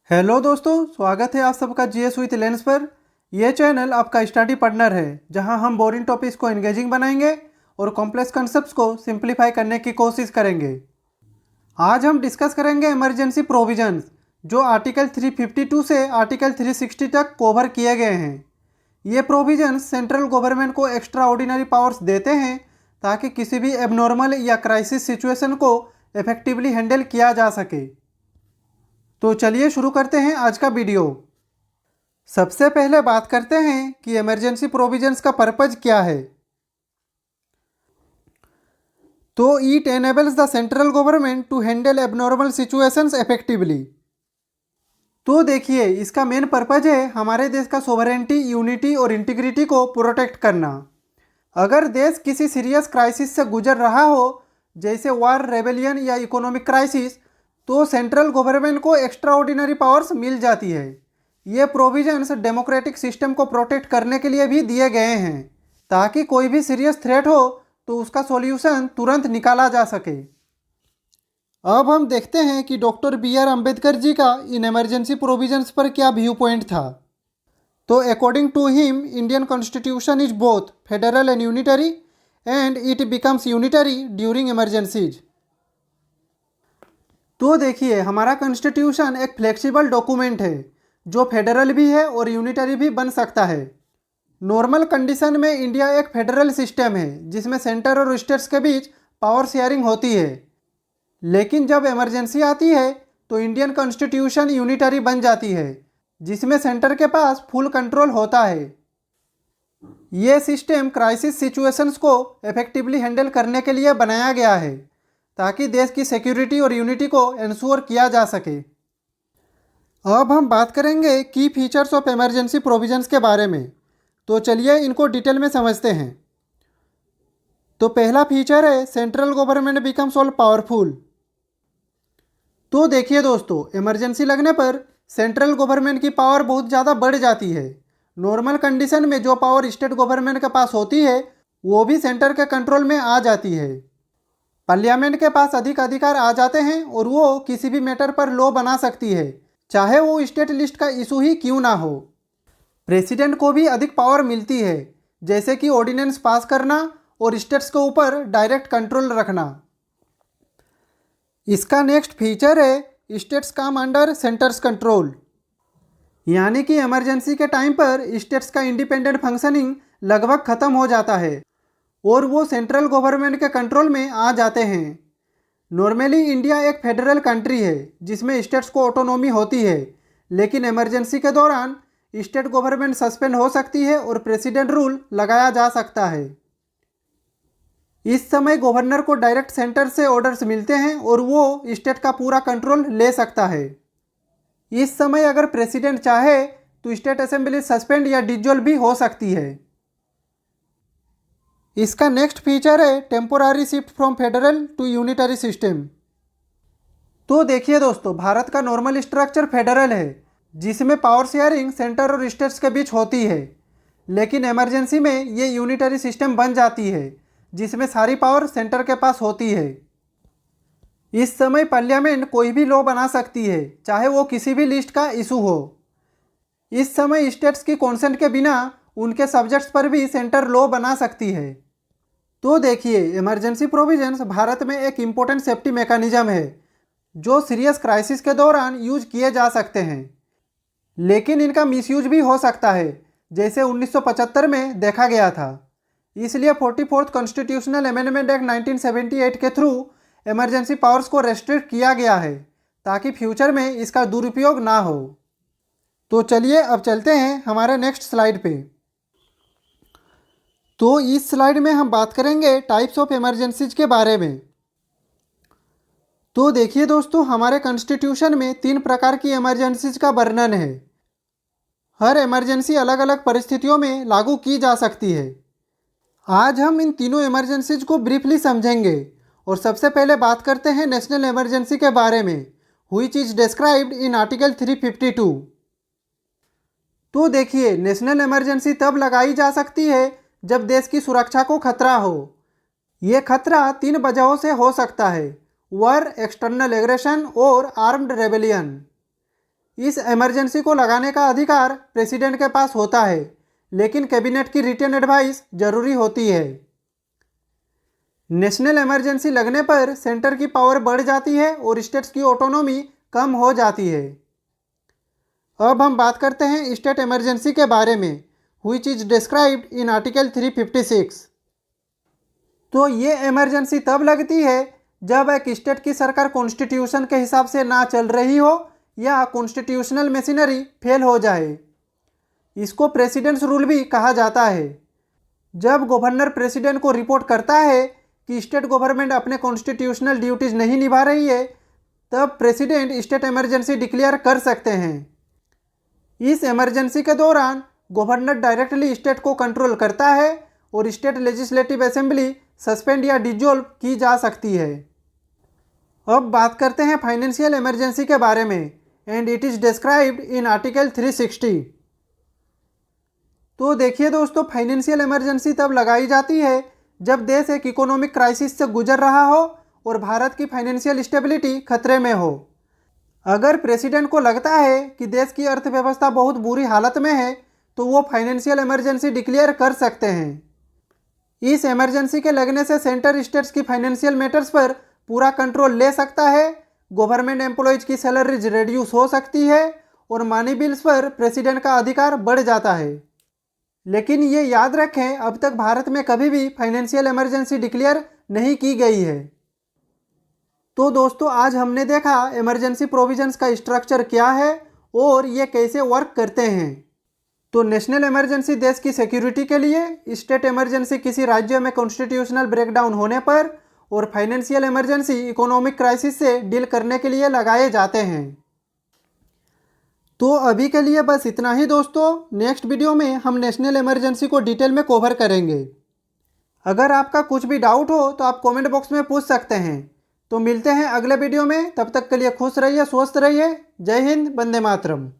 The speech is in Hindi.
हेलो दोस्तों, स्वागत है आप सबका जीएस विथ लेंस पर। यह चैनल आपका स्टडी पार्टनर है जहां हम बोरिंग टॉपिक्स को एंगेजिंग बनाएंगे और कॉम्प्लेक्स कॉन्सेप्ट्स को सिंप्लीफाई करने की कोशिश करेंगे। आज हम डिस्कस करेंगे इमरजेंसी प्रोविजंस जो आर्टिकल 352 से आर्टिकल 360 तक कवर किए गए हैं। ये प्रोविजंस सेंट्रल गवर्नमेंट को एक्स्ट्रा ऑर्डिनरी पावर्स देते हैं ताकि किसी भी एबनॉर्मल या क्राइसिस सिचुएशन को इफेक्टिवली हैंडल किया जा सके। तो चलिए शुरू करते हैं आज का वीडियो। सबसे पहले बात करते हैं कि इमरजेंसी प्रोविजंस का पर्पज क्या है। तो it enables the central government to handle abnormal situations effectively. तो देखिए, इसका मेन पर्पज है हमारे देश का सोवरेंटी, यूनिटी और इंटीग्रिटी को प्रोटेक्ट करना। अगर देश किसी सीरियस क्राइसिस से गुजर रहा हो, जैसे वार, रेबेलियन या इकोनॉमिक क्राइसिस, तो सेंट्रल गवर्नमेंट को एक्स्ट्रा ऑर्डिनरी पावर्स मिल जाती है। ये प्रोविजंस डेमोक्रेटिक सिस्टम को प्रोटेक्ट करने के लिए भी दिए गए हैं ताकि कोई भी सीरियस थ्रेट हो तो उसका सॉल्यूशन तुरंत निकाला जा सके। अब हम देखते हैं कि डॉक्टर BR अम्बेडकर जी का इन इमरजेंसी प्रोविजंस पर क्या व्यू पॉइंट था। तो according to him, Indian constitution is both federal and unitary and it becomes unitary during emergencies. तो देखिए, हमारा कॉन्स्टिट्यूशन एक फ्लेक्सिबल डॉक्यूमेंट है जो फेडरल भी है और यूनिटरी भी बन सकता है। नॉर्मल कंडीशन में इंडिया एक फेडरल सिस्टम है जिसमें सेंटर और स्टेट्स के बीच पावर शेयरिंग होती है, लेकिन जब इमरजेंसी आती है तो इंडियन कॉन्स्टिट्यूशन यूनिटरी बन जाती है जिसमें सेंटर के पास फुल कंट्रोल होता है। ये सिस्टम क्राइसिस सिचुएशंस को इफेक्टिवली हैंडल करने के लिए बनाया गया है ताकि देश की सिक्योरिटी और यूनिटी को इंश्योर किया जा सके। अब हम बात करेंगे की फीचर्स ऑफ इमरजेंसी प्रोविजंस के बारे में। तो चलिए इनको डिटेल में समझते हैं। तो पहला फीचर है central government becomes all powerful. तो देखिए दोस्तों, इमरजेंसी लगने पर सेंट्रल गवर्नमेंट की पावर बहुत ज़्यादा बढ़ जाती है। नॉर्मल कंडीशन में जो पावर स्टेट गवर्नमेंट के पास होती है वो भी सेंटर के कंट्रोल में आ जाती है। पार्लियामेंट के पास अधिक अधिकार आ जाते हैं और वो किसी भी मैटर पर लॉ बना सकती है, चाहे वो स्टेट लिस्ट का इशू ही क्यों ना हो। प्रेसिडेंट को भी अधिक पावर मिलती है, जैसे कि ऑर्डिनेंस पास करना और स्टेट्स के ऊपर डायरेक्ट कंट्रोल रखना। इसका नेक्स्ट फीचर है states come under centres control, यानी कि इमरजेंसी के टाइम पर स्टेट्स का इंडिपेंडेंट फंक्शनिंग लगभग खत्म हो जाता है और वो सेंट्रल गवर्नमेंट के कंट्रोल में आ जाते हैं। नॉर्मली इंडिया एक फेडरल कंट्री है जिसमें स्टेट्स को ऑटोनॉमी होती है, लेकिन इमरजेंसी के दौरान स्टेट गवर्नमेंट सस्पेंड हो सकती है और प्रेसिडेंट रूल लगाया जा सकता है। इस समय गवर्नर को डायरेक्ट सेंटर से ऑर्डर्स मिलते हैं और वो स्टेट का पूरा कंट्रोल ले सकता है। इस समय अगर प्रेसिडेंट चाहे तो स्टेट असेंबली सस्पेंड या डिसॉल्व भी हो सकती है। इसका नेक्स्ट फीचर है temporary shift from federal to unitary system. तो देखिए दोस्तों, भारत का नॉर्मल स्ट्रक्चर फेडरल है जिसमें पावर शेयरिंग सेंटर और स्टेट्स के बीच होती है, लेकिन इमरजेंसी में ये यूनिटरी सिस्टम बन जाती है जिसमें सारी पावर सेंटर के पास होती है। इस समय पार्लियामेंट कोई भी लॉ बना सकती है, चाहे वो किसी भी लिस्ट का इशू हो। इस समय स्टेट्स की कॉन्सेंट के बिना उनके सब्जेक्ट्स पर भी सेंटर लॉ बना सकती है। तो देखिए, इमरजेंसी प्रोविजंस भारत में एक इम्पोर्टेंट सेफ्टी मैकेनिज्म है जो सीरियस क्राइसिस के दौरान यूज किए जा सकते हैं, लेकिन इनका मिसयूज भी हो सकता है, जैसे 1975 में देखा गया था। इसलिए 44th कॉन्स्टिट्यूशनल अमेंडमेंट एक्ट 1978 के थ्रू इमरजेंसी पावर्स को रेस्ट्रिक्ट किया गया है ताकि फ्यूचर में इसका दुरुपयोग ना हो। तो चलिए अब चलते हैं हमारे नेक्स्ट स्लाइड पे। तो इस स्लाइड में हम बात करेंगे टाइप्स ऑफ इमरजेंसीज के बारे में। तो देखिए दोस्तों, हमारे कॉन्स्टिट्यूशन में 3 प्रकार की इमरजेंसीज का वर्णन है। हर इमरजेंसी अलग अलग परिस्थितियों में लागू की जा सकती है। आज हम इन तीनों इमरजेंसीज को ब्रीफली समझेंगे और सबसे पहले बात करते हैं नेशनल इमरजेंसी के बारे में, which is described in article 352। तो देखिए, नेशनल इमरजेंसी तब लगाई जा सकती है जब देश की सुरक्षा को खतरा हो। ये खतरा 3 वजहों से हो सकता है: वार, एक्सटर्नल एग्रेशन और आर्म्ड रेबेलियन। इस इमरजेंसी को लगाने का अधिकार प्रेसिडेंट के पास होता है, लेकिन कैबिनेट की रिटन एडवाइस जरूरी होती है। नेशनल इमरजेंसी लगने पर सेंटर की पावर बढ़ जाती है और स्टेट्स की ऑटोनॉमी कम हो जाती है। अब हम बात करते हैं स्टेट इमरजेंसी के बारे में, which is described in article 356। तो ये इमरजेंसी तब लगती है जब एक स्टेट की सरकार कॉन्स्टिट्यूशन के हिसाब से ना चल रही हो या कॉन्स्टिट्यूशनल मशीनरी फेल हो जाए। इसको प्रेसिडेंट्स रूल भी कहा जाता है। जब गवर्नर प्रेसिडेंट को रिपोर्ट करता है कि स्टेट गवर्नमेंट अपने कॉन्स्टिट्यूशनल ड्यूटीज नहीं निभा रही है, तब प्रेसिडेंट स्टेट इमरजेंसी डिक्लेयर कर सकते हैं। इस इमरजेंसी के दौरान गवर्नर डायरेक्टली स्टेट को कंट्रोल करता है और स्टेट लेजिस्लेटिव असेंबली सस्पेंड या डिजोल्व की जा सकती है। अब बात करते हैं फाइनेंशियल इमरजेंसी के बारे में, and it is described in article 360। तो देखिए दोस्तों, फाइनेंशियल इमरजेंसी तब लगाई जाती है जब देश एक इकोनॉमिक क्राइसिस से गुजर रहा हो और भारत की फाइनेंशियल स्टेबिलिटी खतरे में हो। अगर प्रेसिडेंट को लगता है कि देश की अर्थव्यवस्था बहुत बुरी हालत में है, तो वो फाइनेंशियल इमरजेंसी डिक्लेयर कर सकते हैं। इस इमरजेंसी के लगने से सेंटर स्टेट्स की फाइनेंशियल मैटर्स पर पूरा कंट्रोल ले सकता है, गवर्नमेंट एम्प्लॉयज की सैलरीज रिड्यूस हो सकती है और मनी बिल्स पर प्रेसिडेंट का अधिकार बढ़ जाता है। लेकिन ये याद रखें, अब तक भारत में कभी भी फाइनेंशियल इमरजेंसी डिक्लेयर नहीं की गई है। तो दोस्तों, आज हमने देखा इमरजेंसी प्रोविजंस का स्ट्रक्चर क्या है और ये कैसे वर्क करते हैं। तो नेशनल इमरजेंसी देश की सिक्योरिटी के लिए, स्टेट इमरजेंसी किसी राज्य में कॉन्स्टिट्यूशनल ब्रेकडाउन होने पर, और फाइनेंशियल इमरजेंसी इकोनॉमिक क्राइसिस से डील करने के लिए लगाए जाते हैं। तो अभी के लिए बस इतना ही दोस्तों। नेक्स्ट वीडियो में हम नेशनल इमरजेंसी को डिटेल में कवर करेंगे। अगर आपका कुछ भी डाउट हो तो आप कमेंट बॉक्स में पूछ सकते हैं। तो मिलते हैं अगले वीडियो में, तब तक के लिए खुश रहिए, स्वस्थ रहिए। जय हिंद, वंदे मातरम।